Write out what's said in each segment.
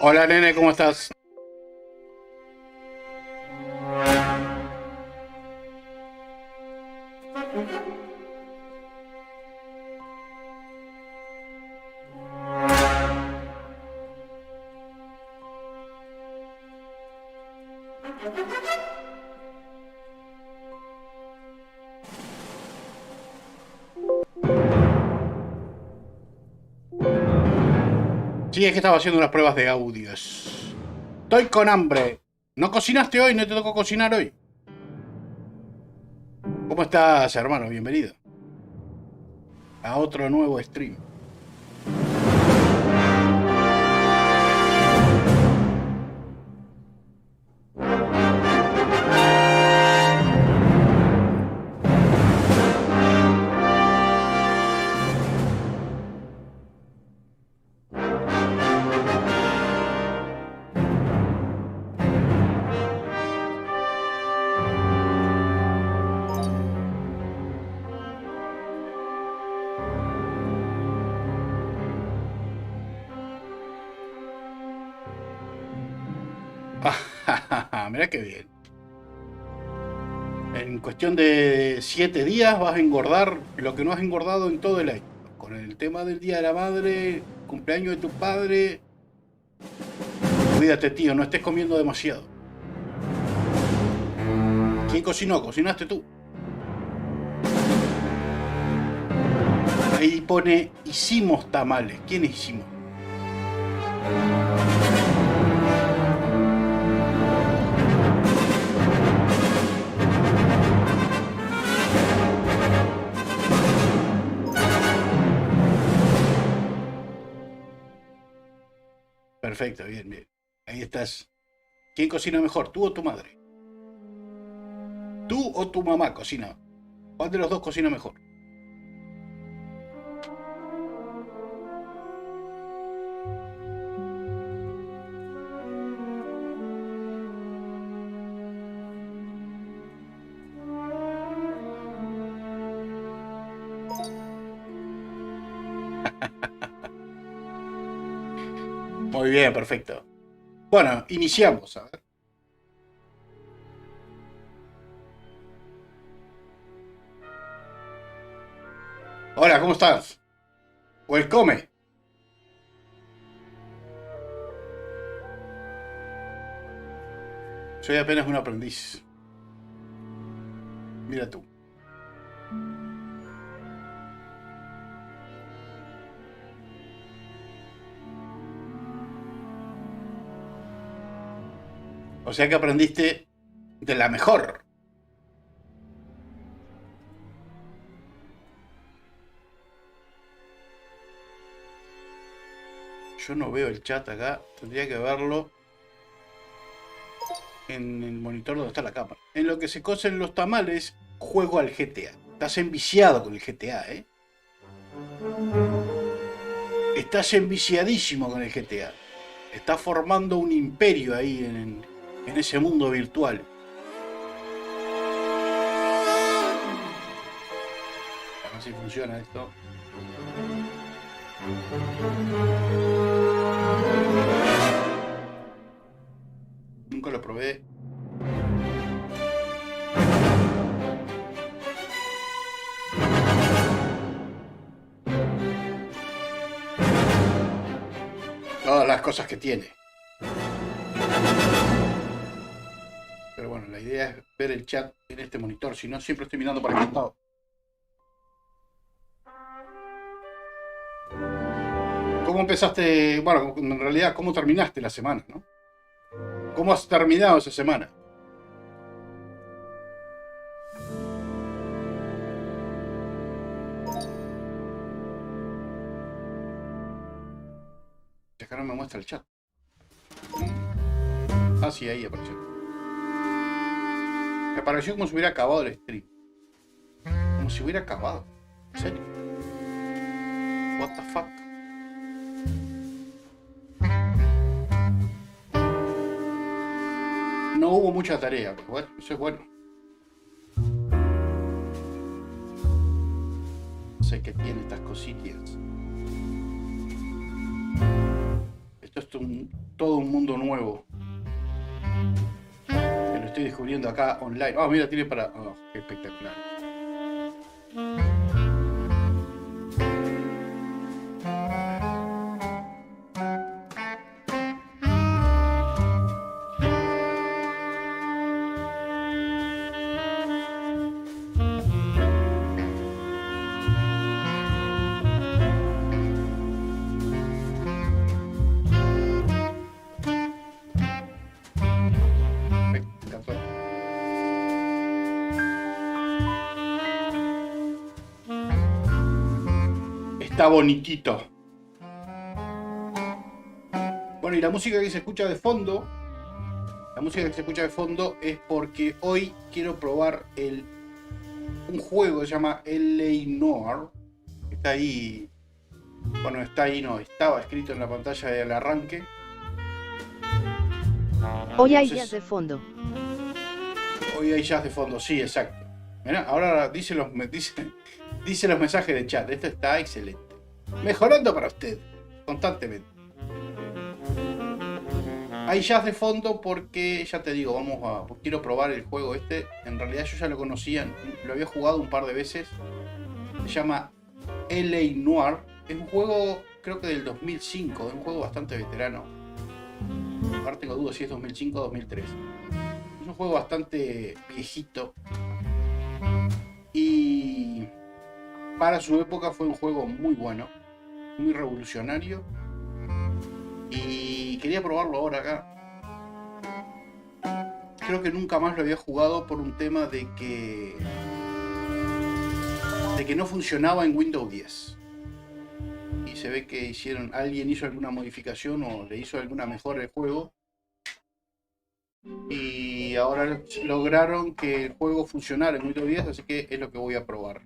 Hola nene, ¿cómo estás? Sí, es que estaba haciendo unas pruebas de audios. Estoy con hambre. ¿No cocinaste hoy? ¿No te tocó cocinar hoy? ¿Cómo estás, hermano? Bienvenido a otro nuevo stream. Mirá qué bien. En cuestión de 7 días vas a engordar lo que no has engordado en todo el año. Con el tema del Día de la Madre, cumpleaños de tu padre. Cuídate, tío, no estés comiendo demasiado. ¿Quién cocinó? ¿Cocinaste tú? Ahí pone, hicimos tamales. ¿Quién hicimos? Perfecto, bien, bien. Ahí estás. ¿Quién cocina mejor, tú o tu madre? ¿Tú o tu mamá cocina? ¿Cuál de los dos cocina mejor? Muy bien, perfecto. Bueno, iniciamos. A ver. Hola, ¿cómo estás? Welcome. Soy apenas un aprendiz. Mira tú. O sea que aprendiste de la mejor. Yo no veo el chat acá. Tendría que verlo en el monitor donde está la cámara. En lo que se cocen los tamales, juego al GTA. Estás enviciado con el GTA, ¿eh? Estás enviciadísimo con el GTA. Estás formando un imperio ahí en ese mundo virtual. A ver si funciona esto. Nunca lo probé. Todas las cosas que tiene. Pero bueno, la idea es ver el chat en este monitor. Si no, siempre estoy mirando para el costado. ¿Cómo empezaste? Bueno, en realidad, ¿cómo terminaste la semana, no? ¿Cómo has terminado esa semana? Acá no me muestra el chat. Ah, sí, ahí apareció. Me pareció como si hubiera acabado el stream. Como si hubiera acabado. ¿En serio? What the fuck? No hubo mucha tarea, pero bueno, eso es bueno. Sé que tiene estas cositas. Esto es todo un mundo nuevo. Que lo estoy descubriendo acá online. Ah, mira, tiene para... Oh, qué espectacular. Está bonitito. Bueno, y la música que se escucha de fondo, es porque hoy quiero probar un juego que se llama Noir. Está ahí, bueno, está ahí, no, estaba escrito en la pantalla del arranque. Hoy hay jazz de fondo. Hoy hay jazz de fondo, sí, exacto. Mirá, ahora dice los mensajes de chat. Esto está excelente. Mejorando para usted, constantemente. Hay jazz de fondo porque, ya te digo, quiero probar el juego este. En realidad yo ya lo conocía, lo había jugado un par de veces. Se llama Noir. Es un juego, creo que del 2005, es un juego bastante veterano. Ahora tengo dudas si es 2005 o 2003. Es un juego bastante viejito. Y para su época fue un juego muy bueno, muy revolucionario. Y quería probarlo ahora acá. Creo que nunca más lo había jugado por un tema de que no funcionaba en Windows 10. Y se ve que alguien hizo alguna modificación o le hizo alguna mejora al juego. Y ahora lograron que el juego funcionara en Windows 10, así que es lo que voy a probar.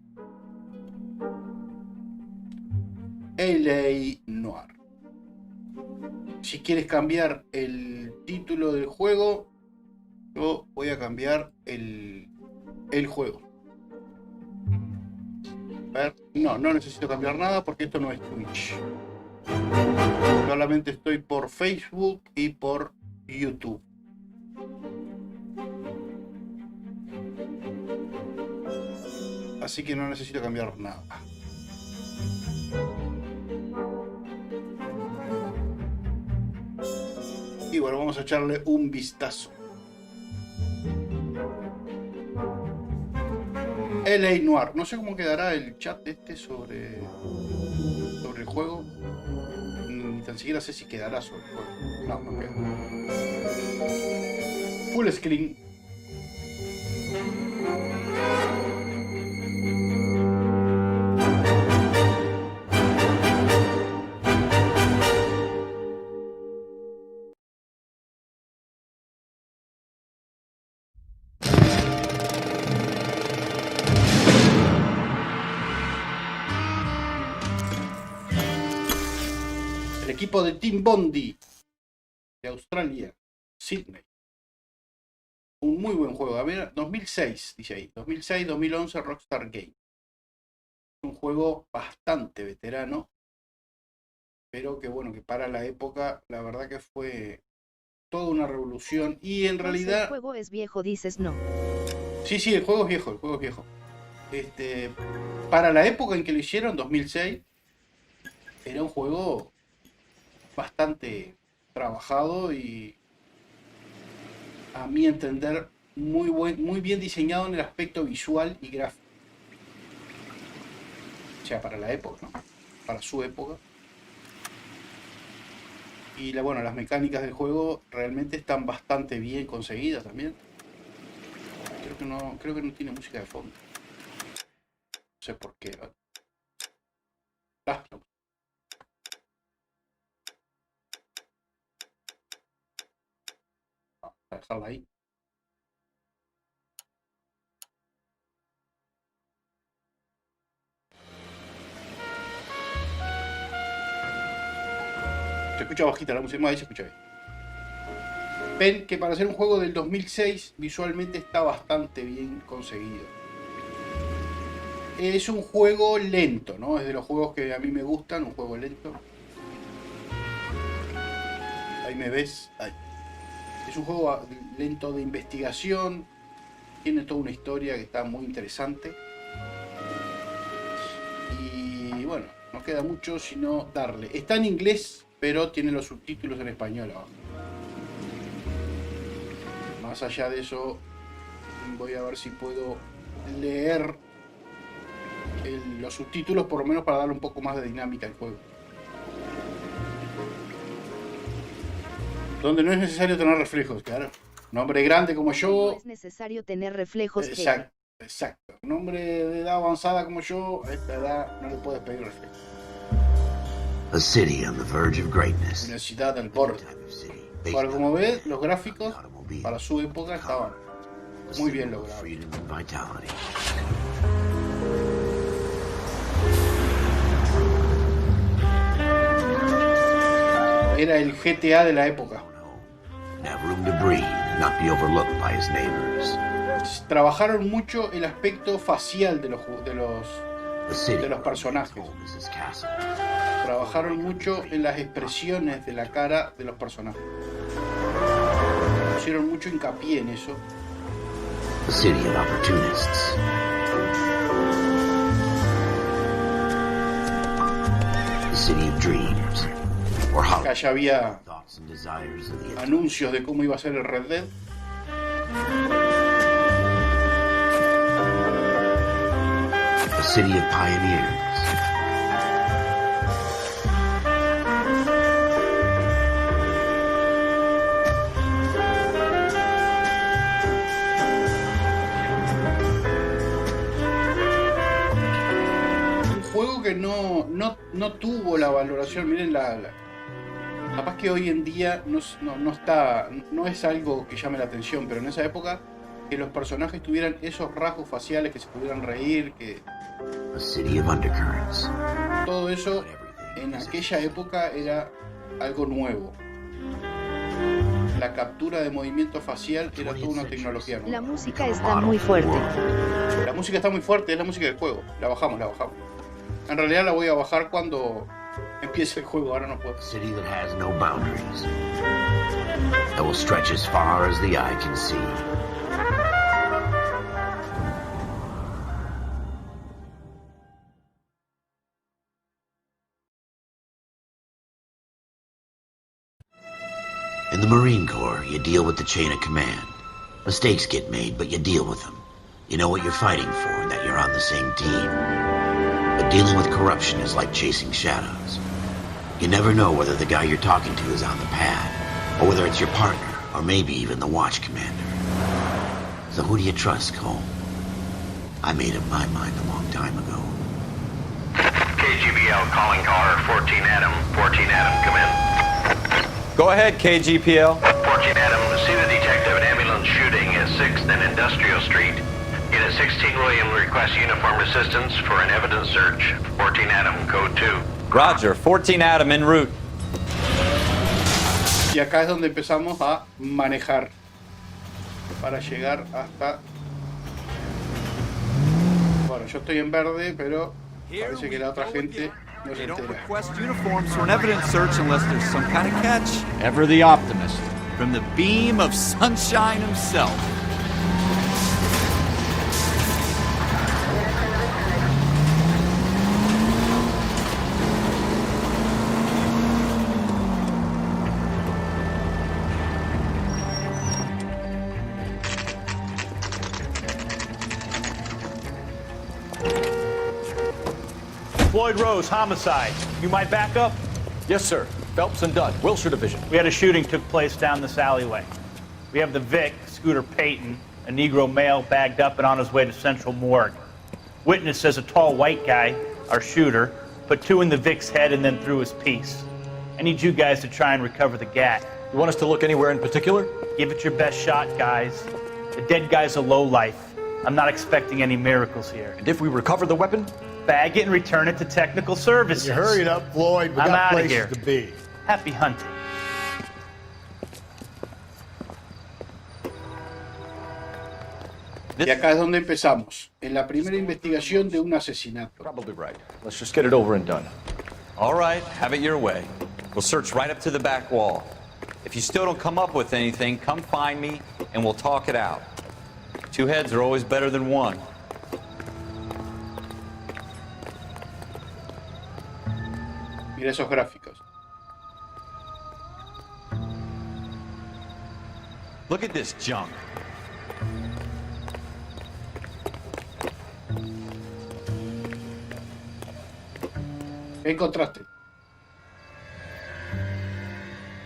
Noir. Si quieres cambiar el título del juego, yo voy a cambiar el juego. A ver, no necesito cambiar nada porque esto no es Twitch. Solamente estoy por Facebook y por YouTube. Así que no necesito cambiar nada. Y bueno, vamos a echarle un vistazo. Noir. No sé cómo quedará el chat sobre el juego. Ni tan siquiera sé si quedará sobre el juego. No queda. Full screen. El equipo de Team Bondi de Australia, Sydney. Un muy buen juego. A ver, 2006, dice ahí. 2006-2011 Rockstar Game. Un juego bastante veterano, pero que bueno, que para la época, la verdad que fue toda una revolución. Y en realidad... El juego es viejo, dices no. Sí, el juego es viejo, para la época en que lo hicieron, 2006, era un juego bastante trabajado y, a mi entender, muy bien diseñado en el aspecto visual y gráfico. O sea, para la época, ¿no? Para su época. Y las mecánicas del juego realmente están bastante bien conseguidas también. Creo que no tiene música de fondo. No sé por qué. No. Vamos a dejarla ahí. Se escucha bajita la música, ahí se escucha bien. Ven que para ser un juego del 2006 visualmente está bastante bien conseguido. Es un juego lento, ¿no? Es de los juegos que a mí me gustan, un juego lento. Ahí me ves. Ahí. Es un juego lento de investigación. Tiene toda una historia que está muy interesante. Y bueno, no queda mucho sino darle. Está en inglés, pero tiene los subtítulos en español abajo. Más allá de eso, voy a ver si puedo leer los subtítulos, por lo menos para darle un poco más de dinámica al juego. Donde no es necesario tener reflejos, claro. Un hombre grande como yo... No es necesario tener reflejos. Exacto, exacto. Un hombre de edad avanzada como yo, a esta edad no le puedes pedir reflejos. A city on the verge of greatness. Una ciudad al borde. Para como ves, los gráficos para su época estaban muy bien logrados. Era el GTA de la época. Trabajaron mucho el aspecto facial de los personajes. Trabajaron mucho en las expresiones de la cara de los personajes. Pusieron mucho hincapié en eso. A city of opportunists. A city of dreams. Acá ya había anuncios de cómo iba a ser el Red Dead. A city of pioneers. Un juego que no tuvo la valoración. Miren capaz que hoy en día no es algo que llame la atención, pero en esa época que los personajes tuvieran esos rasgos faciales, que se pudieran reír, que todo eso en aquella época era algo nuevo. La captura de movimiento facial era toda una tecnología nueva. La música está muy fuerte. La música está muy fuerte, es la música del juego. La bajamos. En realidad la voy a bajar cuando empiece el juego, ahora no puedo. City that has no boundaries. That will stretch as far as the eye can see. In the Marine Corps, you deal with the chain of command. Mistakes get made, but you deal with them. You know what you're fighting for and that you're on the same team. But dealing with corruption is like chasing shadows. You never know whether the guy you're talking to is on the pad, or whether it's your partner, or maybe even the watch commander. So who do you trust, Cole? I made up my mind a long time ago. KGBL calling caller 14 Adam. 14 Adam, come in. Go ahead, KGPL. 14 Adam, see the detective at ambulance shooting at 6th and Industrial Street. Unit 16 William requests uniformed assistance for an evidence search. 14 Adam, code 2. Roger, 14 Adam en route. Y acá es donde empezamos a manejar para llegar hasta... Bueno, yo estoy en verde, pero parece que la otra gente no se entera. Request uniforms for an evidence search unless there's some kind of catch. Ever the optimist. From the beam of sunshine himself. Floyd Rose, homicide. You might back up? Yes, sir. Phelps and Dunn, Wilshire Division. We had a shooting took place down this alleyway. We have the Vic, Scooter Payton, a Negro male bagged up and on his way to Central Morgue. Witness says a tall white guy, our shooter, put two in the Vic's head and then threw his piece. I need you guys to try and recover the gat. You want us to look anywhere in particular? Give it your best shot, guys. The dead guy's a lowlife. I'm not expecting any miracles here. And if we recover the weapon? Bag it and return it to technical services. You hurry it up, Floyd. We I'm got outta places here. to be. Happy hunting. Y acá es donde empezamos, en la primera investigación de un asesinato. Probably right. Let's just get it over and done. All right, have it your way. We'll search right up to the back wall. If you still don't come up with anything, come find me and we'll talk it out. Two heads are always better than one. Mira esos gráficos. Look at this junk. ¿Qué encontraste?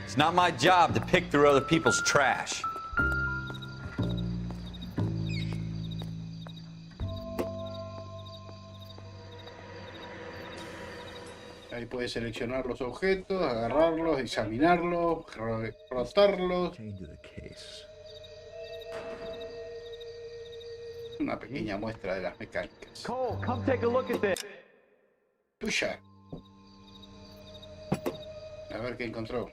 It's not my job to pick through other people's trash. Ahí puedes seleccionar los objetos, agarrarlos, examinarlos, rotarlos. Una pequeña muestra de las mecánicas. Cole, come take a look at this. Tuya. A ver qué encontró.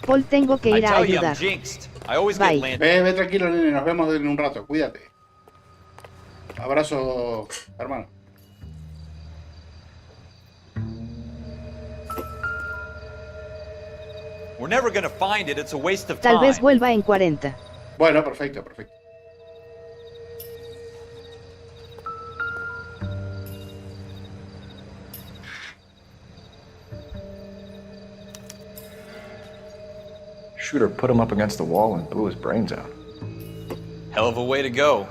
Paul, tengo que I ir a tell you, I'm ayudar. jinxed. I always Bye. get landed. Ve tranquilo, nene, nos vemos en un rato, cuídate. Abrazo, hermano. We're never gonna find it. It's a waste of Tal time. vez vuelva en 40. Bueno, perfecto, perfecto. Shooter put him up against the wall and blew his brains out. Hell of a way to go.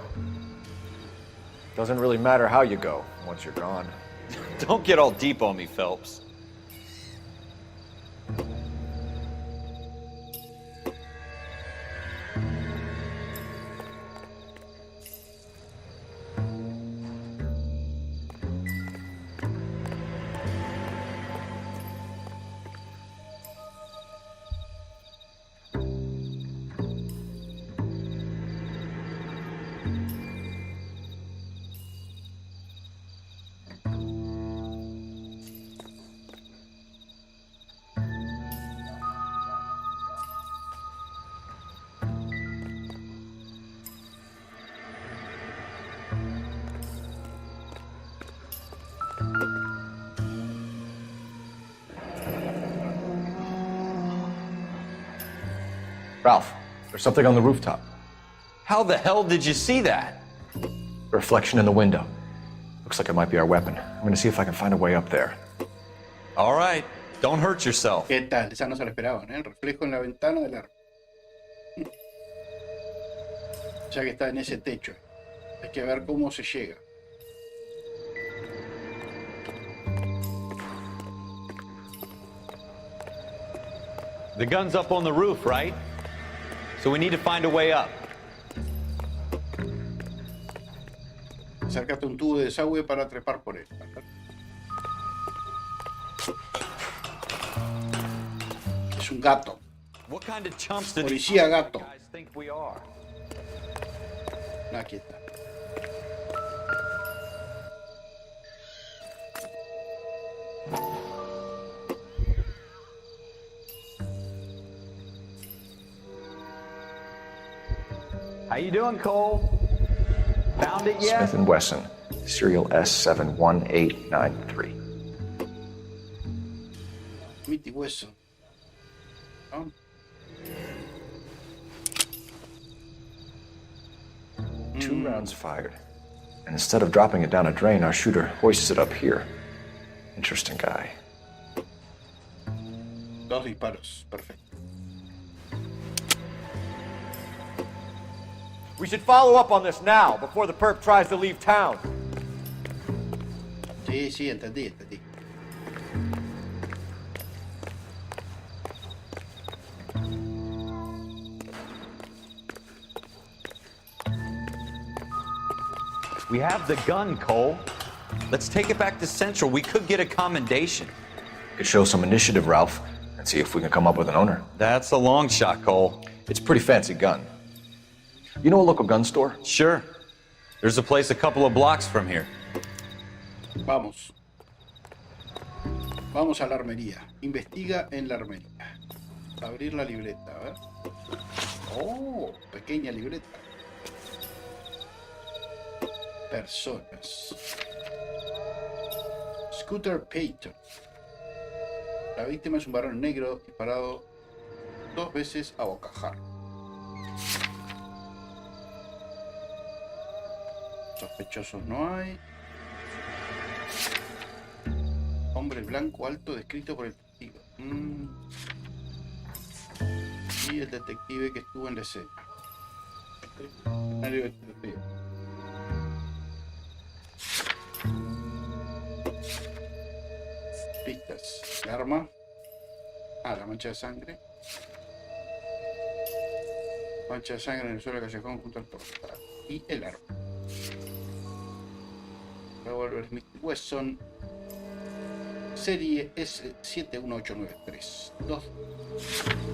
Doesn't really matter how you go once you're gone. Don't get all deep on me, Phelps. Ralph, there's something on the rooftop. How the hell did you see that? A reflection in the window. Looks like it might be our weapon. I'm gonna see if I can find a way up there. All right, don't hurt yourself. ¿Qué tal? Esa no se la esperaban, ¿eh? El reflejo en la ventana del arma. Ya que está en ese techo. Hay que ver cómo se llega. The gun's up on the roof, right? So we need to find a way up. Acércate a un tubo de desagüe para trepar por él. Es un gato. What kind of chumps did Policía gato. guys think we are? Aquí está. How you doing, Cole? Found it yet? Smith & Wesson, serial S71893. Smith y Wesson. ¿No? Two rounds fired. And instead of dropping it down a drain, our shooter hoists it up here. Interesting guy. Dos disparos. Perfecto. We should follow up on this now, before the perp tries to leave town. Sí, sí, entendí. We have the gun, Cole. Let's take it back to Central. We could get a commendation. Could show some initiative, Ralph, and see if we can come up with an owner. That's a long shot, Cole. It's a pretty fancy gun. You know a local gun store? Sure. There's a place a couple of blocks from here. Vamos. Vamos a la armería. Investiga en la armería. Abrir la libreta, a ver. Oh, pequeña libreta. Personas. Scooter Payton. La víctima es un varón negro disparado 2 veces a bocajarro. Sospechosos no hay. Hombre blanco alto descrito por el testigo. Y el detective que estuvo en la escena. Escenario de detective. Pistas. El arma. La mancha de sangre. Mancha de sangre en el suelo del callejón junto al portal. Y el arma. Revólver Smith Wesson. Serie S71893.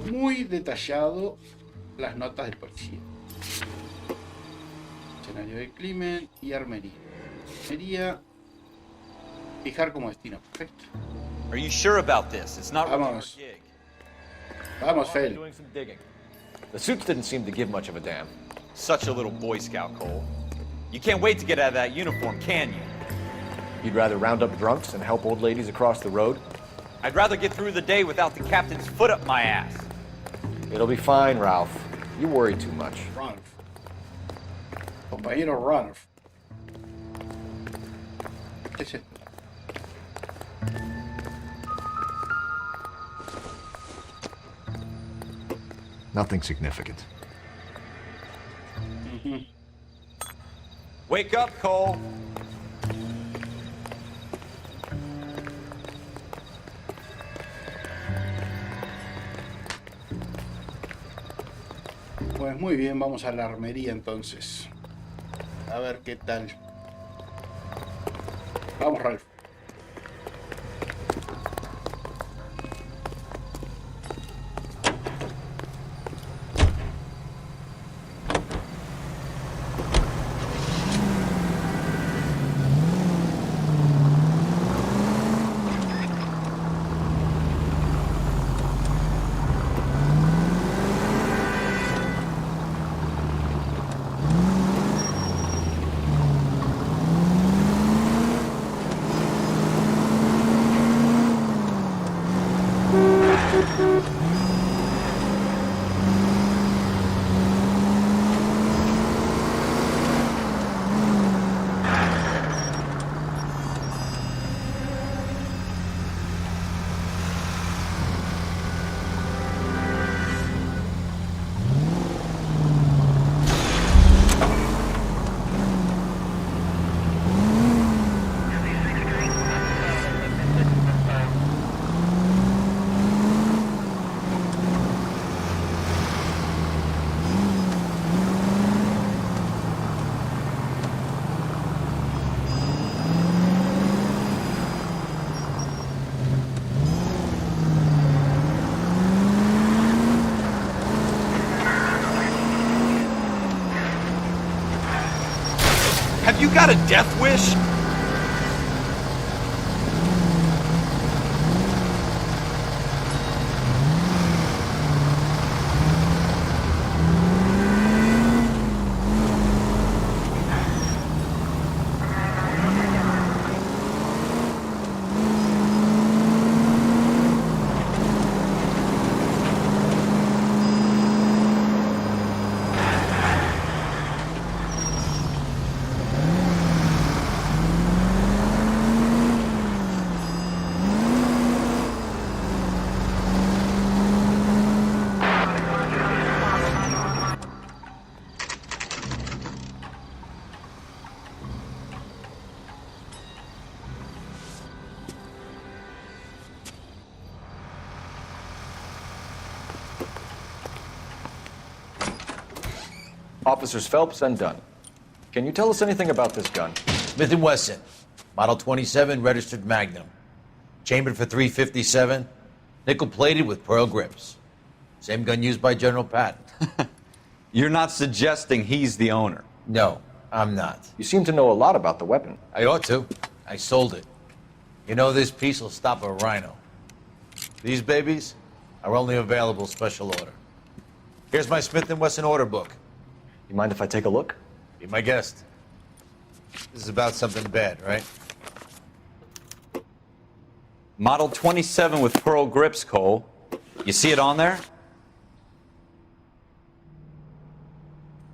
Muy detallado las notas del policía. Escenario del crimen y armería. Armería. Fijar como destino. Perfecto. Are you sure about this? It's not really our Vamos. gig. Vamos, Fel. Doing some digging. The suits didn't seem to give much of a damn. Such a little Boy Scout, Cole. You can't wait to get out of that uniform, can you? You'd rather round up drunks and help old ladies across the road? I'd rather get through the day without the captain's foot up my ass. It'll be fine, Ralph. You worry too much. Ranulf. Compañero Ranulf. ¿Qué es esto? Nothing significant. Wake up, Cole. Pues muy bien, vamos a la armería entonces. A ver qué tal. Vamos, Ralph. Have you got a death wish? Officers Phelps and Dunn. Can you tell us anything about this gun? Smith & Wesson, Model 27, registered Magnum. Chambered for .357, nickel-plated with pearl grips. Same gun used by General Patton. You're not suggesting he's the owner? No, I'm not. You seem to know a lot about the weapon. I ought to. I sold it. You know, this piece will stop a rhino. These babies are only available special order. Here's my Smith & Wesson order book. You mind if I take a look? Be my guest. This is about something bad, right? Model 27 with pearl grips, Cole. You see it on there?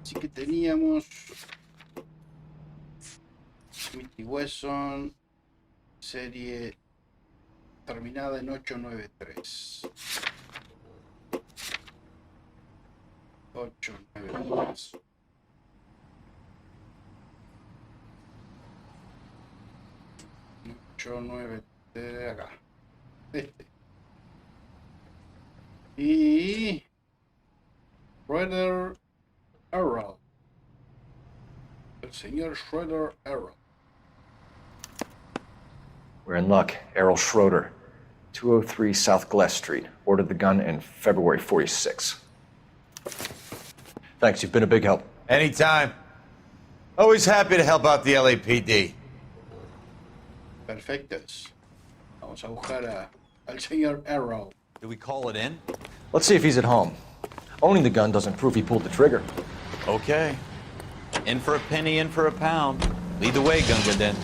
Así que teníamos Smith y Wesson, serie terminada en 893. 893. De acá. Este. Y Schroeder Errol. El señor Schroeder Errol. We're in luck. Errol Schroeder, 203 South Glass Street. Ordered the gun in February 46. Thanks, you've been a big help. Anytime. Always happy to help out the LAPD. Perfectos. Vamos a buscar al señor Errol. Do we call it in? Let's see if he's at home. Owning the gun doesn't prove he pulled the trigger. Okay. In for a penny, in for a pound. Lead the way, Gunga Den.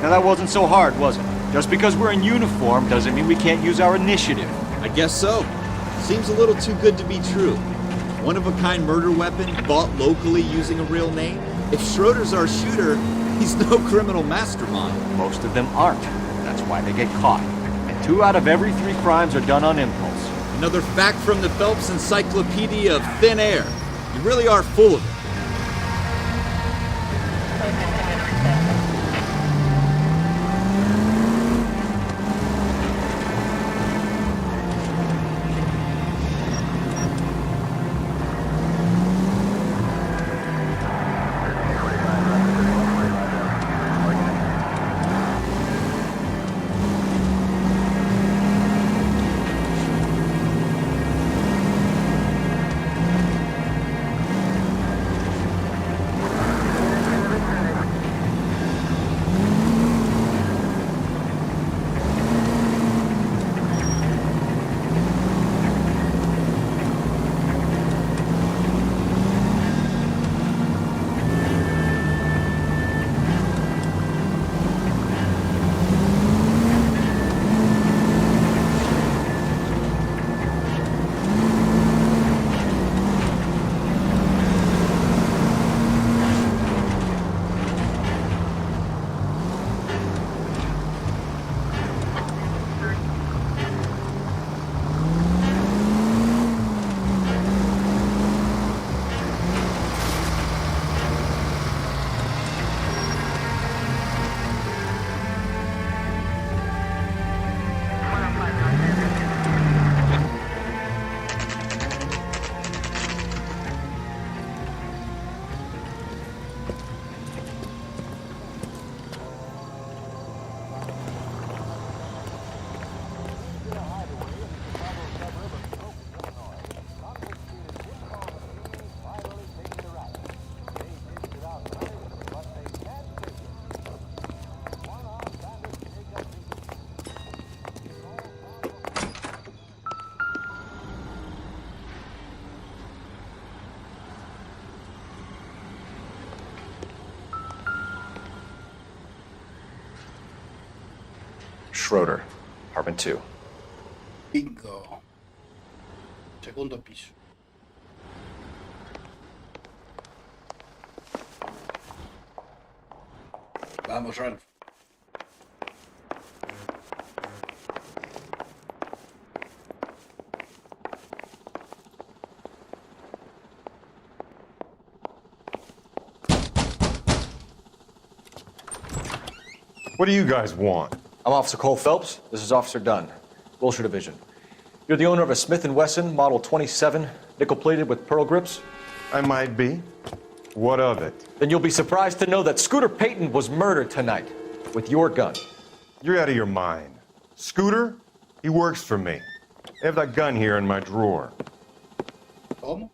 Now that wasn't so hard, was it? Just because we're in uniform doesn't mean we can't use our initiative. I guess so. Seems a little too good to be true. One-of-a-kind murder weapon bought locally using a real name? If Schroeder's our shooter, he's no criminal mastermind. Most of them aren't. That's why they get caught. And 2 out of every 3 crimes are done on impulse. Another fact from the Phelps Encyclopedia of Thin Air. You really are full of it. Schroeder, apartment 2. Bingo. Segundo piso. Vamos, Ralph. What do you guys want? I'm Officer Cole Phelps. This is Officer Dunn, Wilshire Division. You're the owner of a Smith & Wesson Model 27, nickel-plated with pearl grips? I might be. What of it? Then you'll be surprised to know that Scooter Payton was murdered tonight with your gun. You're out of your mind. Scooter? He works for me. I have that gun here in my drawer. ¿Cómo?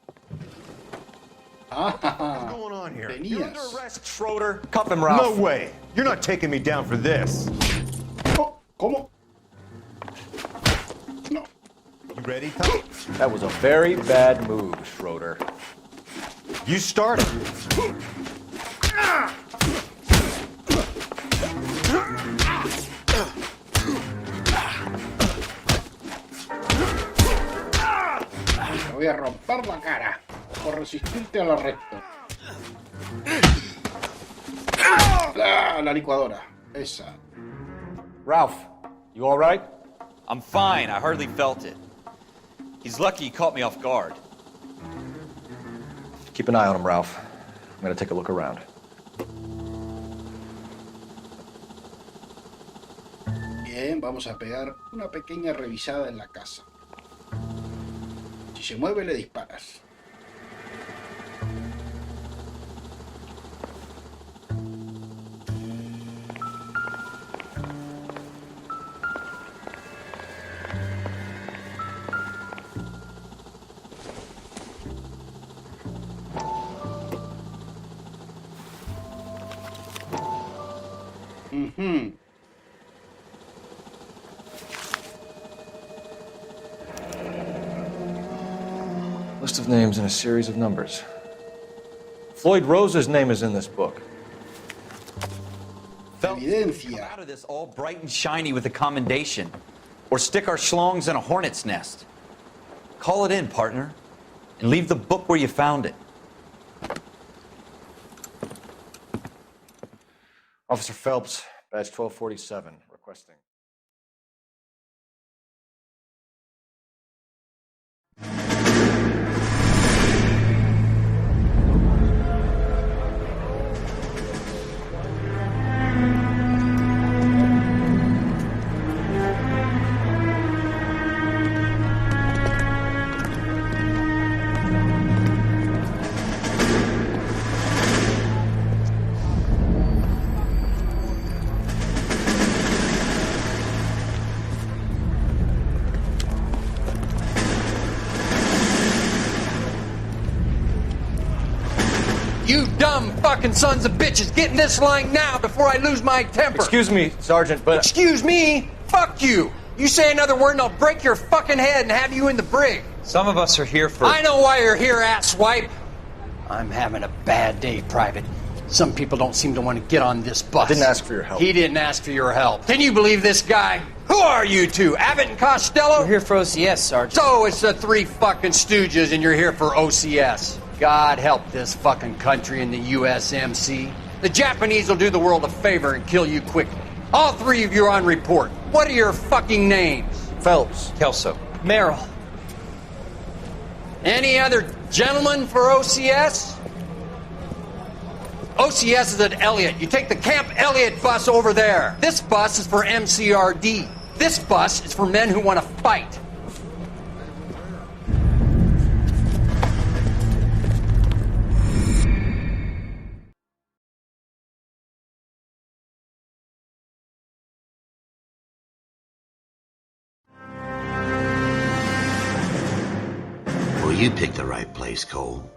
What's going on here? You're under Tenías. arrest, Schroeder. Cuff him, Ralph. No way. You're not taking me down for this. Oh, ¿cómo? No. You ready, Tom? That was a very bad move, Schroeder. You started. Te voy a romper la cara por resistirte al arresto. Ah, la licuadora. Esa. Ralph, you all right? I'm fine. I hardly felt it. He's lucky he caught me off guard. Keep an eye on him, Ralph. I'm gonna take a look around. Bien, vamos a pegar una pequeña revisada en la casa. Si se mueve, le disparas. List of names and a series of numbers. Floyd Rose's name is in this book. Come Evidencia. out of this all bright and shiny with a commendation. Or stick our schlongs in a hornet's nest. Call it in, partner. And leave the book where you found it. Officer Phelps, badge 1247, requesting. You dumb fucking sons of bitches, get in this line now before I lose my temper. Excuse me, Sergeant, but... Excuse me? Fuck you. You say another word and I'll break your fucking head and have you in the brig. Some of us are here for... I know why you're here, asswipe. I'm having a bad day, Private. Some people don't seem to want to get on this bus. I didn't ask for your help. He didn't ask for your help. Can you believe this guy? Who are you two? Abbott and Costello? We're here for OCS, Sergeant. So it's the three fucking stooges and you're here for OCS. God help this fucking country and the USMC. The Japanese will do the world a favor and kill you quickly. All three of you are on report. What are your fucking names? Phelps. Kelso. Merrill. Any other gentlemen for OCS? OCS is at Elliott. You take the Camp Elliott bus over there. This bus is for MCRD. This bus is for men who want to fight. Well, you picked the right place, Cole.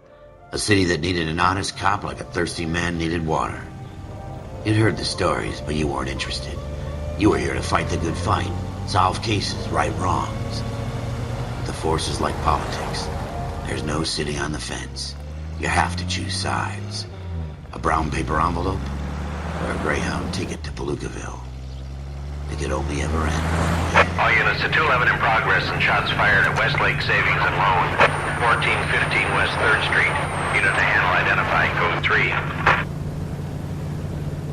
A city that needed an honest cop like a thirsty man needed water. You'd heard the stories, but you weren't interested. You were here to fight the good fight, solve cases, right wrongs. The force is like politics. There's no sitting on the fence. You have to choose sides. A brown paper envelope or a Greyhound ticket to Palookaville. It could only ever end one way. All units to 211 in progress and shots fired at Westlake Savings and Loan, 1415 West 3rd Street. Unit to handle identify code 3.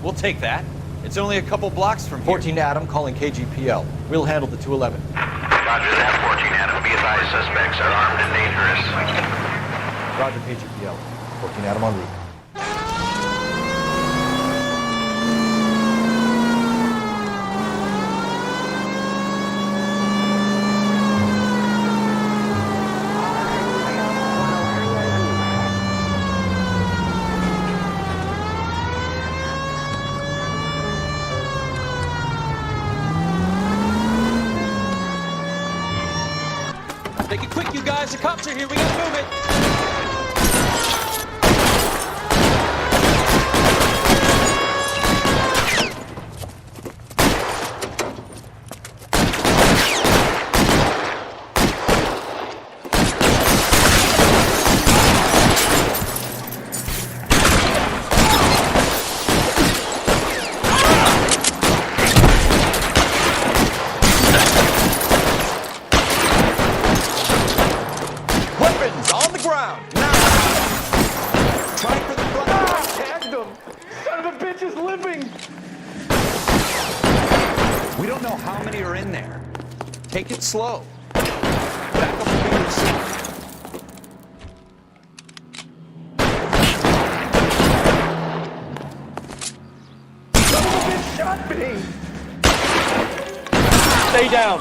We'll take that. It's only a couple blocks from here. 14 Adam calling KGPL. We'll handle the 211. Roger that, 14 Adam. Be advised, suspects are armed and dangerous. Roger, KGPL. 14 Adam en route. Make it quick, you guys. The cops are here. We gotta move it. Take it slow. Back up and be yourself. Son of a bitch shot me! Stay down.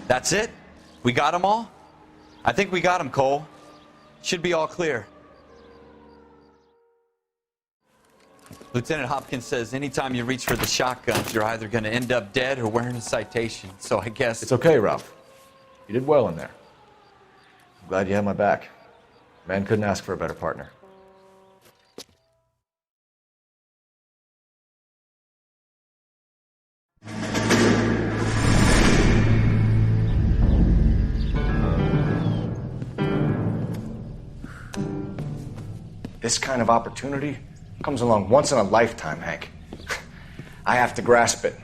That's it? We got them all? I think we got them, Cole. Should be all clear. Lieutenant Hopkins says anytime you reach for the shotguns, you're either going to end up dead or wearing a citation. So I guess... It's okay, Ralph. You did well in there. I'm glad you had my back. Man couldn't ask for a better partner. This kind of opportunity comes along once in a lifetime, Hank. I have to grasp it.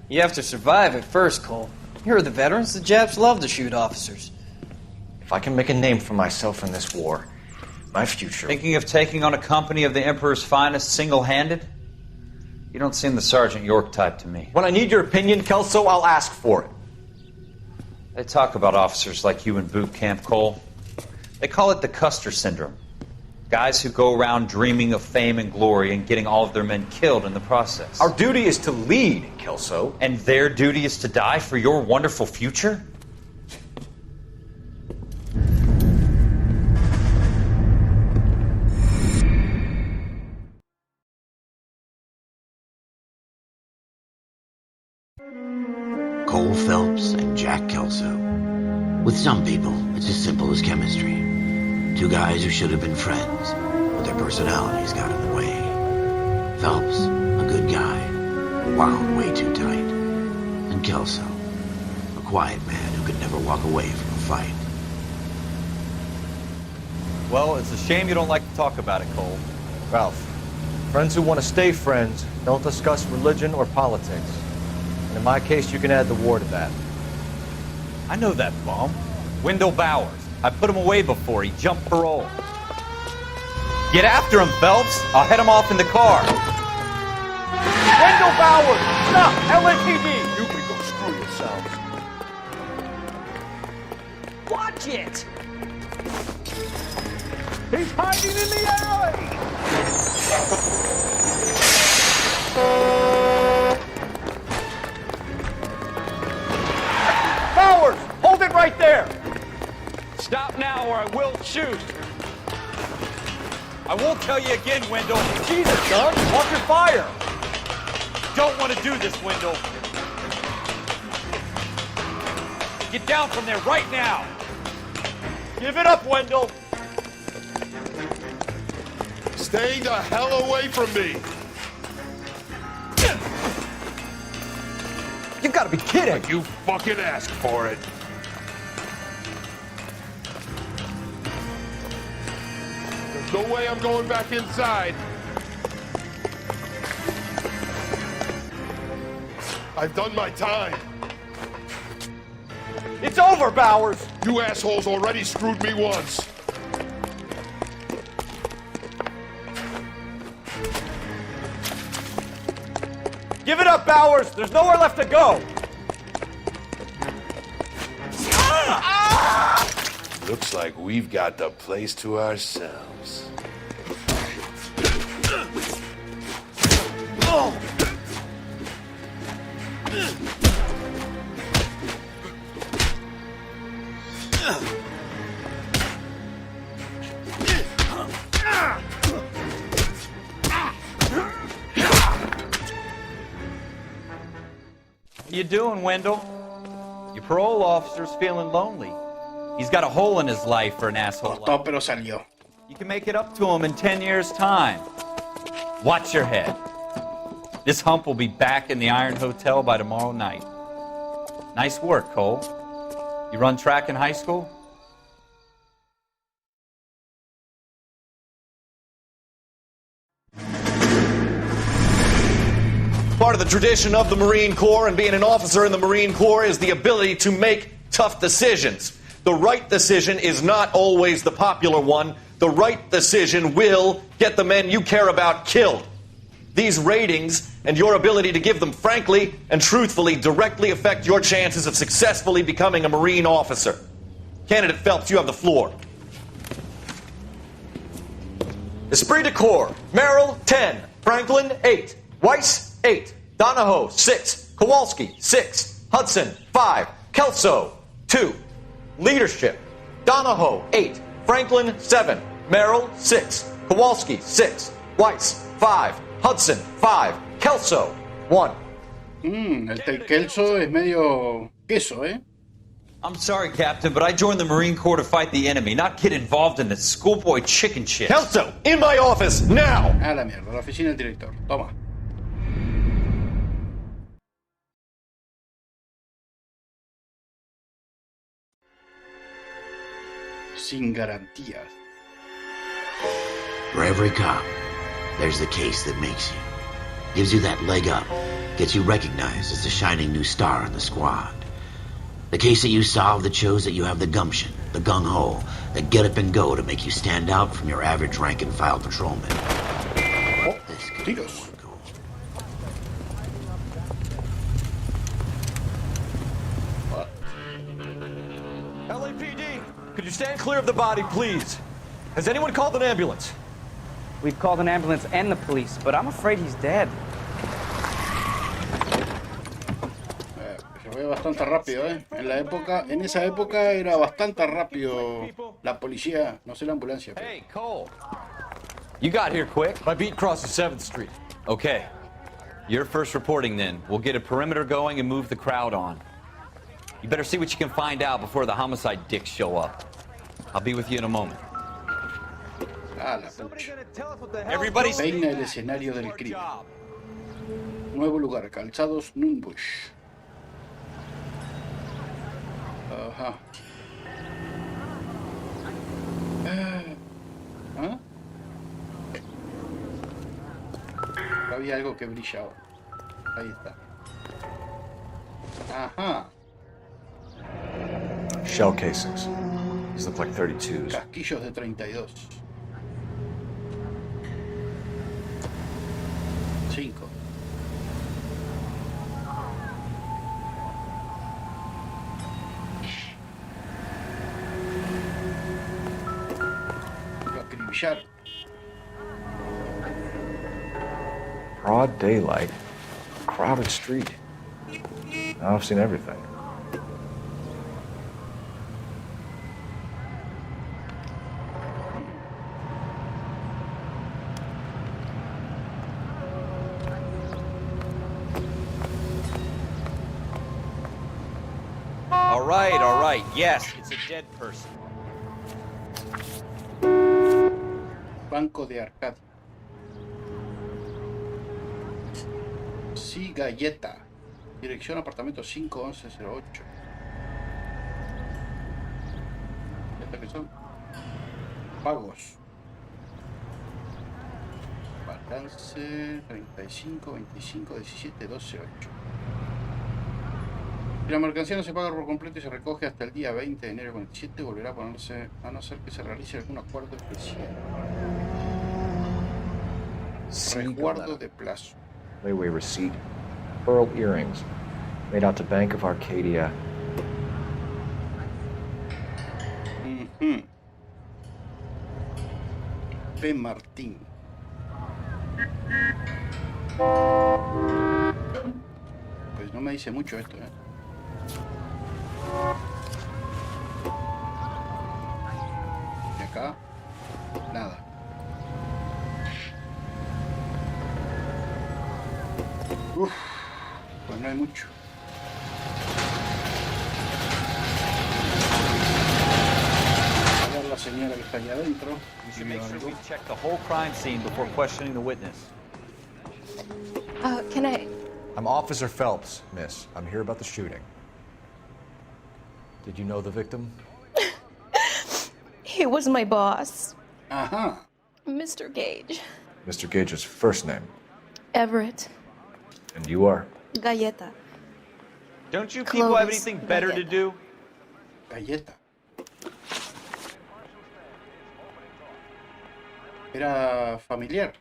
You have to survive it first, Cole. Here are the veterans. The Japs love to shoot officers. If I can make a name for myself in this war, my future... Thinking of taking on a company of the Emperor's finest single-handed? You don't seem the Sergeant York type to me. When I need your opinion, Kelso, I'll ask for it. They talk about officers like you in boot camp, Cole. They call it the Custer Syndrome. Guys who go around dreaming of fame and glory and getting all of their men killed in the process. Our duty is to lead, Kelso. And their duty is to die for your wonderful future? Cole Phelps and Jack Kelso. With some people, it's as simple as chemistry. Two guys who should have been friends, but their personalities got in the way. Phelps, a good guy, wound way too tight. And Kelso, a quiet man who could never walk away from a fight. Well, it's a shame you don't like to talk about it, Cole. Ralph, friends who want to stay friends don't discuss religion or politics. And in my case, you can add the war to that. I know that bum. Wendell Bowers. I put him away before he jumped parole. Get after him, Phelps. I'll head him off in the car. Wendell Bowers! Stop! LAPD! You can go screw yourselves. Watch it! He's hiding in the alley! Bowers! Hold it right there! Stop now or I will shoot. I won't tell you again, Wendell. Jesus, son, watch your fire. Don't want to do this, Wendell. Get down from there right now. Give it up, Wendell. Stay the hell away from me. You've got to be kidding. You fucking asked for it. No way I'm going back inside. I've done my time. It's over, Bowers. You assholes already screwed me once. Give it up, Bowers. There's nowhere left to go. Looks like we've got the place to ourselves. What you doing, Wendell? Your parole officer's feeling lonely. He's got a hole in his life for an asshole. Cortó, pero salió. You can make it up to him in 10 years' time. Watch your head. This hump will be back in the Iron Hotel by tomorrow night. Nice work, Cole. You run track in high school? Part of the tradition of the Marine Corps and being an officer in the Marine Corps is the ability to make tough decisions. The right decision is not always the popular one. The right decision will get the men you care about killed. These ratings and your ability to give them frankly and truthfully directly affect your chances of successfully becoming a Marine officer. Candidate Phelps, you have the floor. Esprit de Corps, Merrill, 10. Franklin, 8. Weiss, 8. Donahoe, 6. Kowalski, 6. Hudson, 5. Kelso, 2. Leadership, Donahoe, 8. Franklin, 7. Merrill, 6. Kowalski, 6. Weiss, 5. Hudson, 5. Kelso, 1. El Kelso es medio queso, ¿eh? I'm sorry, Captain, but I joined the Marine Corps to fight the enemy, not get involved in this schoolboy chicken shit. Kelso, in my office, now! A la mierda, la oficina del director. Toma. Sin garantías. For every cop, there's the case that makes you. Gives you that leg up. Gets you recognized as the shining new star in the squad. The case that you solve that shows that you have the gumption, the gung-ho, the get up and go to make you stand out from your average rank-and-file patrolman. Oh, tiros. LAPD, could you stand clear of the body, please? Has anyone called an ambulance? We've called an ambulance and the police, but I'm afraid he's dead. Se fue bastante rápido, ¿eh? En esa época era bastante rápido la policía, no sé la ambulancia. Pero... Hey, Cole. You got here quick. My beat crosses 7th Street. Okay. You're first reporting then. We'll get a perimeter going and move the crowd on. You better see what you can find out before the homicide dicks show up. I'll be with you in a moment. Ah, la pucha. Everybody's... Peina el escenario del crimen. Nuevo lugar, calzados Nunbush. Ajá. ¿Ah? Había algo que brillaba. Ahí está. Ajá. Shell casings. These look like 32s. Casquillos de 32. 5. Lo acribillar. Broad daylight. Crowded street. Now I've seen everything. All right. Yes, it's a dead person. Banco de Arcadia. Sí, galleta. Dirección apartamento 51108. ¿Estas qué son? Pagos. Balance 35, 25, 17, 12, 8. Si la mercancía no se paga por completo y se recoge hasta el día 20 de enero 47, volverá a ponerse a no ser que se realice algún acuerdo especial. Resguardo de plazo. Layaway receipt. Pearl earrings. Made out to Bank of Arcadia. P. Martín. Pues no me dice mucho esto, ¿eh? Y acá, nada. Uf, pues no hay mucho. señora que está allá adentro. We should make sure we check the whole crime scene before questioning the witness. Can I... I'm Officer Phelps, miss. I'm here about the shooting. Did you know the victim? He was my boss. Ajá. Mr. Gage. Mr. Gage's first name. Everett. And you are? Galleta. Don't you people have Clovis anything better to Galleta. do? Galleta. Era familiar.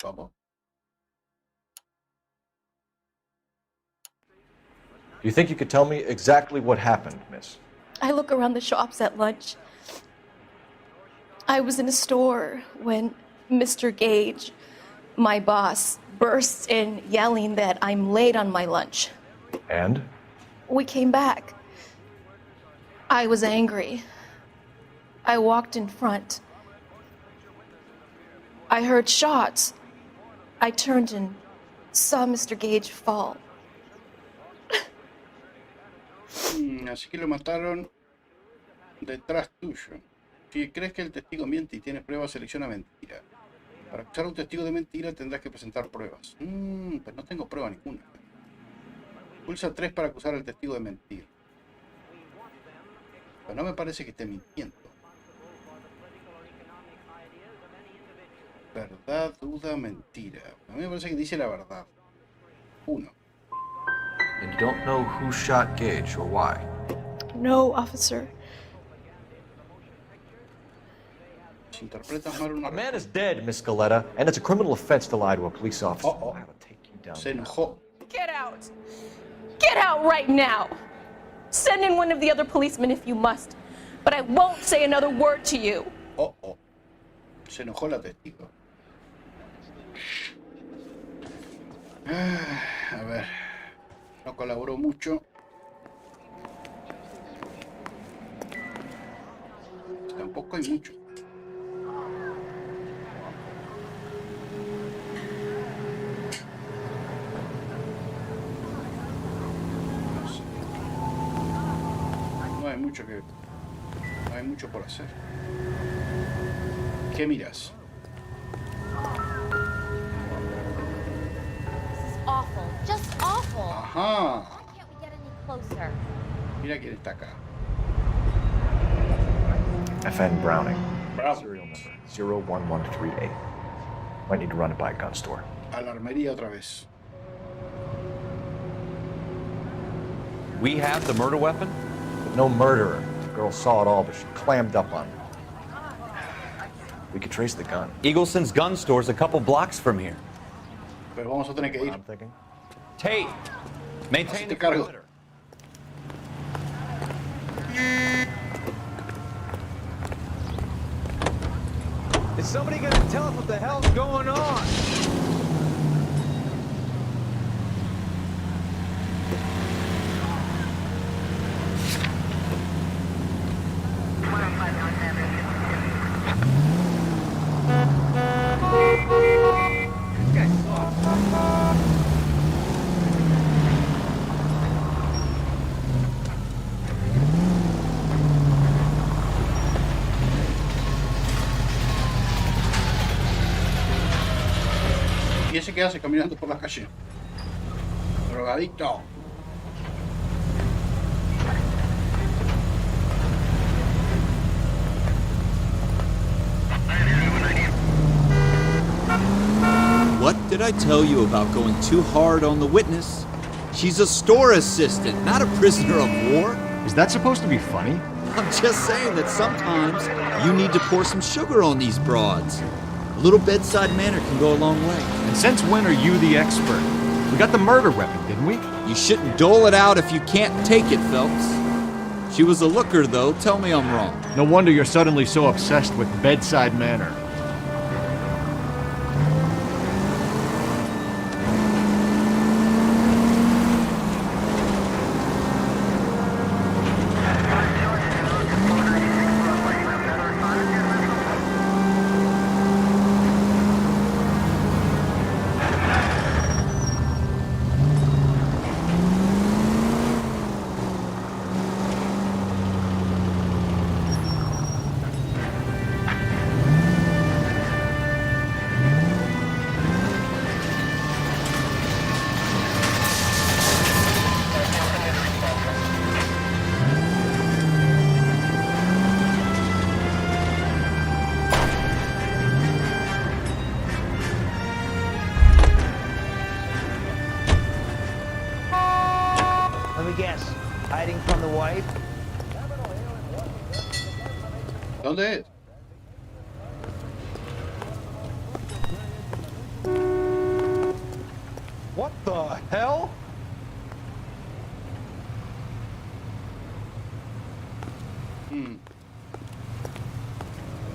Vamos. Do you think you could tell me exactly what happened, miss? I look around the shops at lunch. I was in a store when Mr. Gage, my boss, bursts in yelling that I'm late on my lunch. And? We came back. I was angry. I walked in front. I heard shots. I turned and saw Mr. Gage fall. Así que lo mataron detrás tuyo. Si crees que el testigo miente y tienes pruebas, selecciona mentira. Para acusar a un testigo de mentira tendrás que presentar pruebas. Pues no tengo prueba ninguna. Pulsa 3 para acusar al testigo de mentir. Pero no me parece que esté mintiendo. Verdad, duda, mentira. A mí me parece que dice la verdad. 1. And you don't know who shot Gage or why? No, officer. Si interpretas mal una A man is dead, Miss Galleta, and it's a criminal offense to lie to a police officer. I will take you down. Se enojó. Get out! Get out right now! Send in one of the other policemen if you must, but I won't say another word to you. Se enojó la testigo. A ver. No colaboró mucho. Tampoco hay mucho. No hay mucho que... No hay mucho por hacer. ¿Qué miras? Awful, just awful. Ajá. Why can't we get any closer? Mira quién está acá. FN Browning. Brown. Serial number 01138. Might need to run it by a gun store. A la armería otra vez. We have the murder weapon? No murderer. The girl saw it all, but she clammed up on me. We could trace the gun. Eagleson's gun store's a couple blocks from here. Pero vamos a tener que ir. I'm thinking. Tate, maintain the cargo. perimeter. Is somebody gonna tell us what the hell's going on? Y ese que hace caminando por la calle. Drogadicto. What did I tell you about going too hard on the witness? She's a store assistant, not a prisoner of war. Is that supposed to be funny? I'm just saying that sometimes you need to pour some sugar on these broads. A little bedside manner can go a long way. And since when are you the expert? We got the murder weapon, didn't we? You shouldn't dole it out if you can't take it, Phelps. She was a looker, though. Tell me I'm wrong. No wonder you're suddenly so obsessed with bedside manner. Hiding from the wife? ¿Dónde es? What the hell?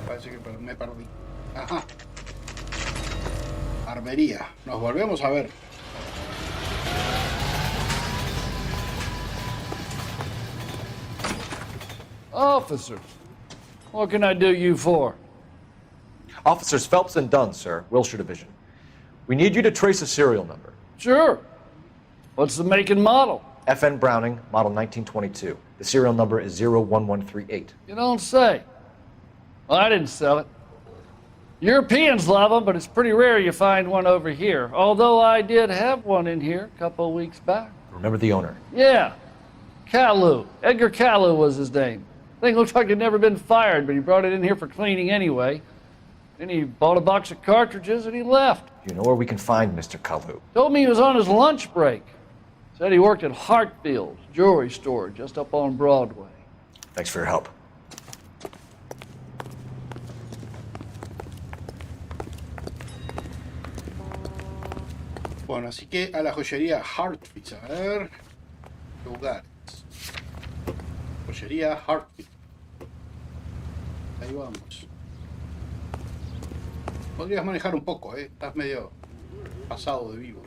Parece que me perdí. Ajá. Armería. Nos volvemos a ver. Officers, what can I do you for? Officers Phelps and Dunn, sir, Wilshire Division. We need you to trace a serial number. Sure. What's the make and model? FN Browning, model 1922. The serial number is 01138. You don't say. Well, I didn't sell it. Europeans love them, but it's pretty rare you find one over here. Although I did have one in here a couple of weeks back. Remember the owner? Yeah. Caillou. Edgar Caillou was his name. Thing looks like it'd never been fired, but he brought it in here for cleaning anyway. Then he bought a box of cartridges and he left. You know where we can find Mr. Kalu? Told me he was on his lunch break. Said he worked at Hartfield's jewelry store just up on Broadway. Thanks for your help. Bueno, así que a la joyería Hartfield. A ver. Lugares. Joyería Hartfield. Ahí vamos. Podrías manejar un poco, estás medio pasado de vivo.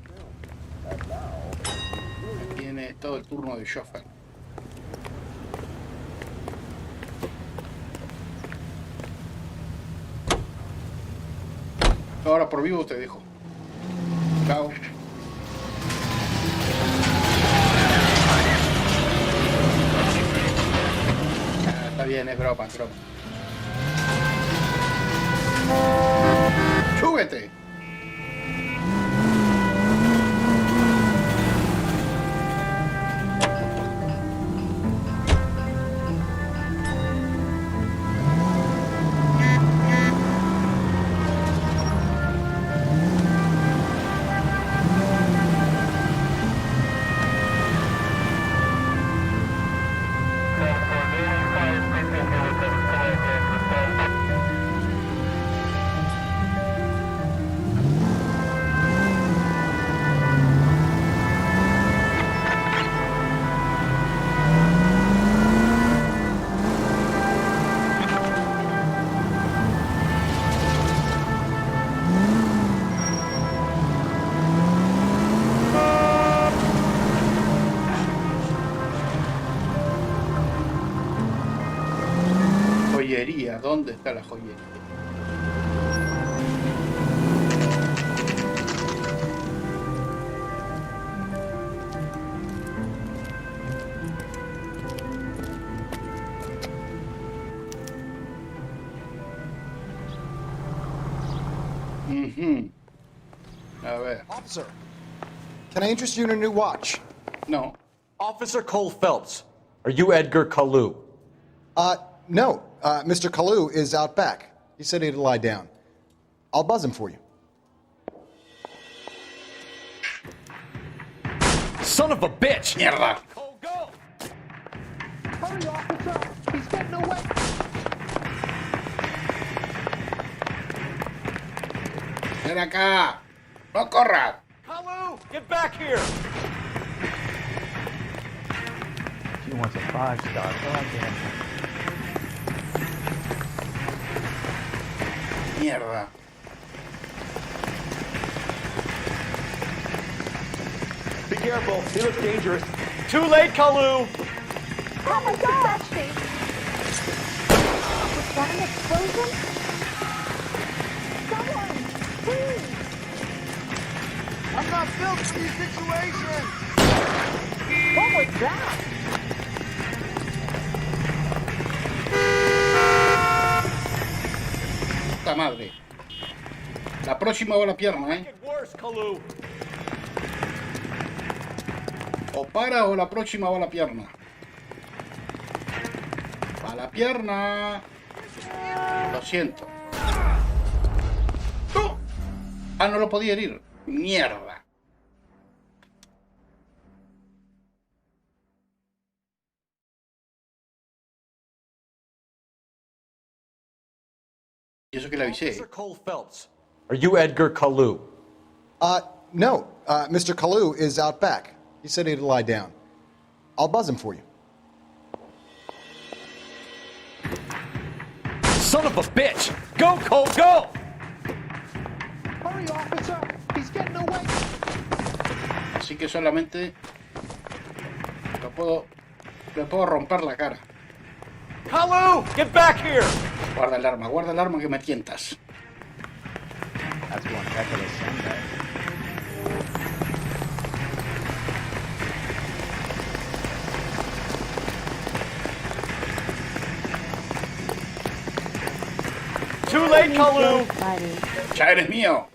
Tiene todo el turno de chofer. Ahora por vivo te dejo. Chao. Está bien, es broma, es broma. ¡Súbete! Joyería, ¿dónde está la joyería? A ver. Officer, can I interest you in a new watch? No. Officer Cole Phelps, are you Edgar Kalu? No. Mr. Kalu is out back. He said he'd lie down. I'll buzz him for you. Son of a bitch! Mierda. Cole, go! Hurry, officer! He's getting away! Ven acá. No corras. Kalu, get back here! She wants a 5-star. Goddamn. Mierda. Be careful, he looks dangerous. Too late, Kalu! Oh my gosh! Was that an explosion? Someone, please! I'm not built for these situations! What was that? Puta madre. La próxima va a la pierna, O para o la próxima va a la pierna. Va a la pierna. Lo siento. ¡No! Ah, no lo podía herir. Mierda. Y eso que le avisé. Officer Cole Phelps, are you Edgar Kalu? No. Mr. Kalu is out back. He said he'd lie down. I'll buzz him for you. Son of a bitch! Go, Cole, go! Hurry, officer! He's getting away! Así que solamente le puedo romper la cara. Kalu, get back here! Guarda el arma que me tientas. That's one heck of a Sunday. Too late, Kalu! Ya eres mío.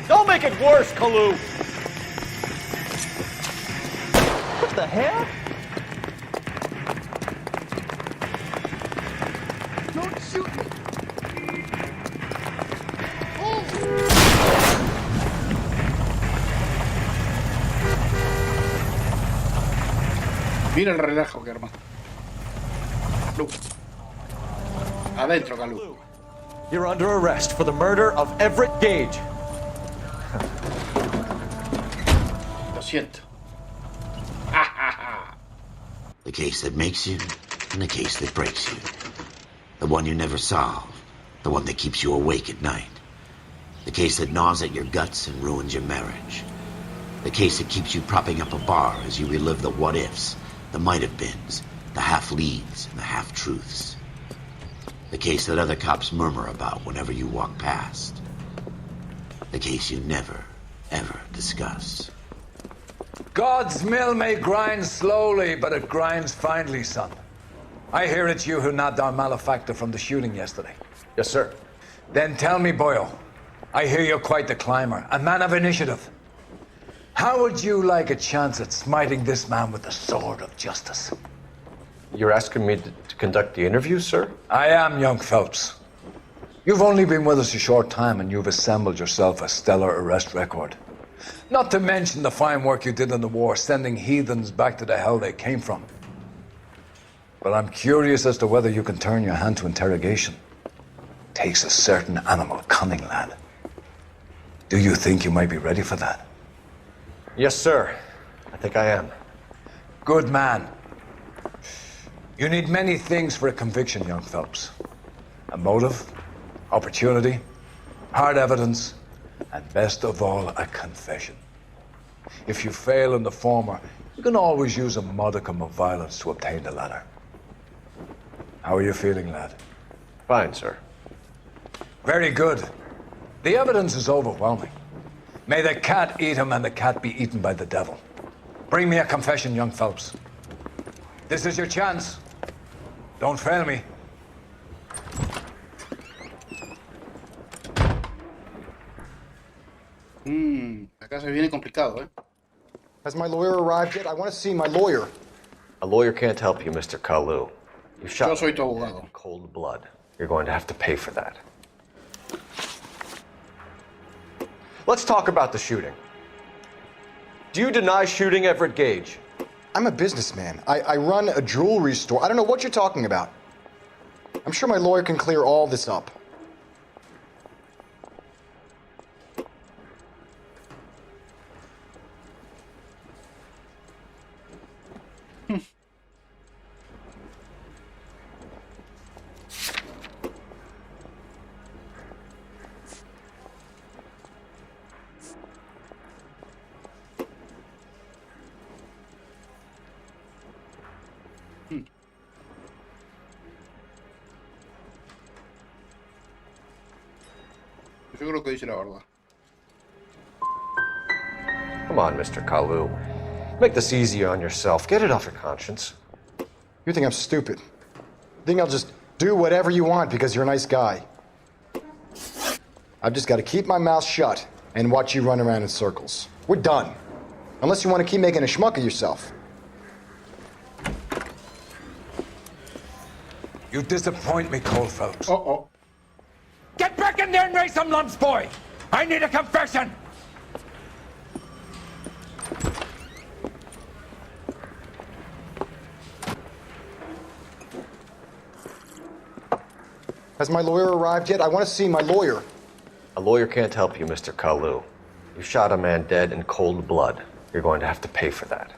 Don't make it worse, Kalu! What the hell? Don't shoot me! Mira el relajo que arma. Lu. Adentro, Kalu. You're under arrest for the murder of Everett Gage. Lo siento. The case that makes you, and the case that breaks you. The one you never solve. The one that keeps you awake at night. The case that gnaws at your guts and ruins your marriage. The case that keeps you propping up a bar as you relive the what-ifs, the might-have-beens, the half-leads, and the half-truths. The case that other cops murmur about whenever you walk past. The case you never, ever discuss. God's mill may grind slowly, but it grinds finely, son. I hear it's you who nabbed our malefactor from the shooting yesterday. Yes, sir. Then tell me, boyo, I hear you're quite the climber, a man of initiative. How would you like a chance at smiting this man with the sword of justice? You're asking me to conduct the interview, sir? I am, young Phelps. You've only been with us a short time and you've assembled yourself a stellar arrest record. Not to mention the fine work you did in the war, sending heathens back to the hell they came from. But I'm curious as to whether you can turn your hand to interrogation. Takes a certain animal cunning, lad. Do you think you might be ready for that? Yes, sir. I think I am. Good man. You need many things for a conviction, young Phelps. A motive, opportunity, hard evidence, and best of all, a confession. If you fail in the former, you can always use a modicum of violence to obtain the latter. How are you feeling, lad? Fine, sir. Very good. The evidence is overwhelming. May the cat eat him and the cat be eaten by the devil. Bring me a confession, young Phelps. This is your chance. Don't fail me. Acá se viene complicado, ¿eh? Has my lawyer arrived yet? I want to see my lawyer. A lawyer can't help you, Mr. Kalu. You shot Yo soy tu abogado. in cold blood. You're going to have to pay for that. Let's talk about the shooting. Do you deny shooting Everett Gage? I'm a businessman. I run a jewelry store. I don't know what you're talking about. I'm sure my lawyer can clear all this up. Yo creo que dice la verdad. Come on, Mr. Kalu. Make this easier on yourself. Get it off your conscience. You think I'm stupid? You think I'll just do whatever you want because you're a nice guy? I've just got to keep my mouth shut and watch you run around in circles. We're done. Unless you want to keep making a schmuck of yourself. You disappoint me, Cole Phelps. Uh-oh. in there and raise some lumps, boy! I need a confession! Has my lawyer arrived yet? I want to see my lawyer. A lawyer can't help you, Mr. Kalu. You shot a man dead in cold blood. You're going to have to pay for that.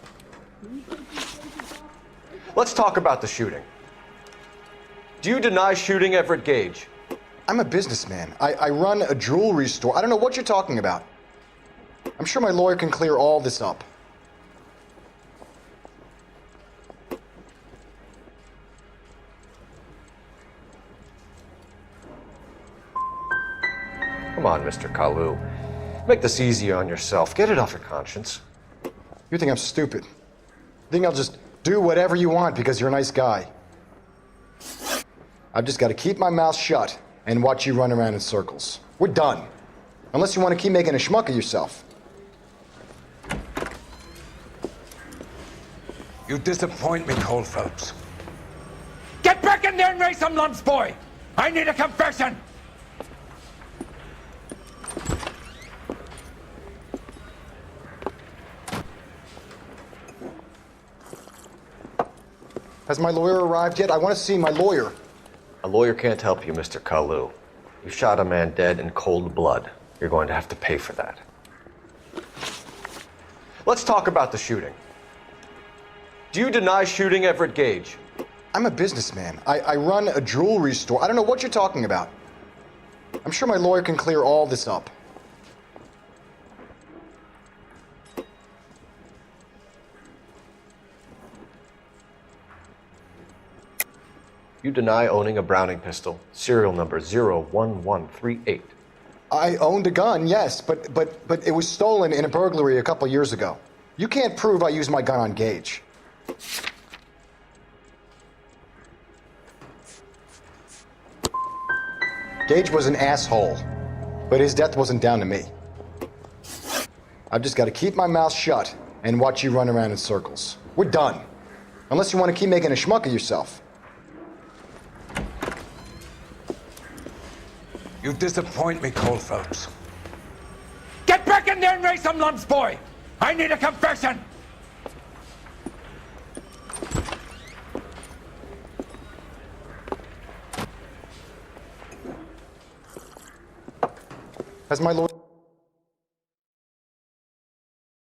Let's talk about the shooting. Do you deny shooting Everett Gage? I'm a businessman. I run a jewelry store. I don't know what you're talking about. I'm sure my lawyer can clear all this up. Come on, Mr. Kalu. Make this easier on yourself. Get it off your conscience. You think I'm stupid? You think I'll just do whatever you want because you're a nice guy? I've just got to keep my mouth shut and watch you run around in circles. We're done. Unless you want to keep making a schmuck of yourself. You disappoint me, Cole Phelps. Get back in there and raise some lumps, boy! I need a confession! Has my lawyer arrived yet? I want to see my lawyer. A lawyer can't help you, Mr. Kalu. You shot a man dead in cold blood. You're going to have to pay for that. Let's talk about the shooting. Do you deny shooting Everett Gage? I'm a businessman. I run a jewelry store. I don't know what you're talking about. I'm sure my lawyer can clear all this up. You deny owning a Browning pistol, serial number 01138. I owned a gun, yes, but it was stolen in a burglary a couple years ago. You can't prove I used my gun on Gage. Gage was an asshole, but his death wasn't down to me. I've just got to keep my mouth shut and watch you run around in circles. We're done. Unless you want to keep making a schmuck of yourself. You disappoint me, Cole Phelps. Get back in there and raise some lumps, boy! I need a confession! Has my lawyer...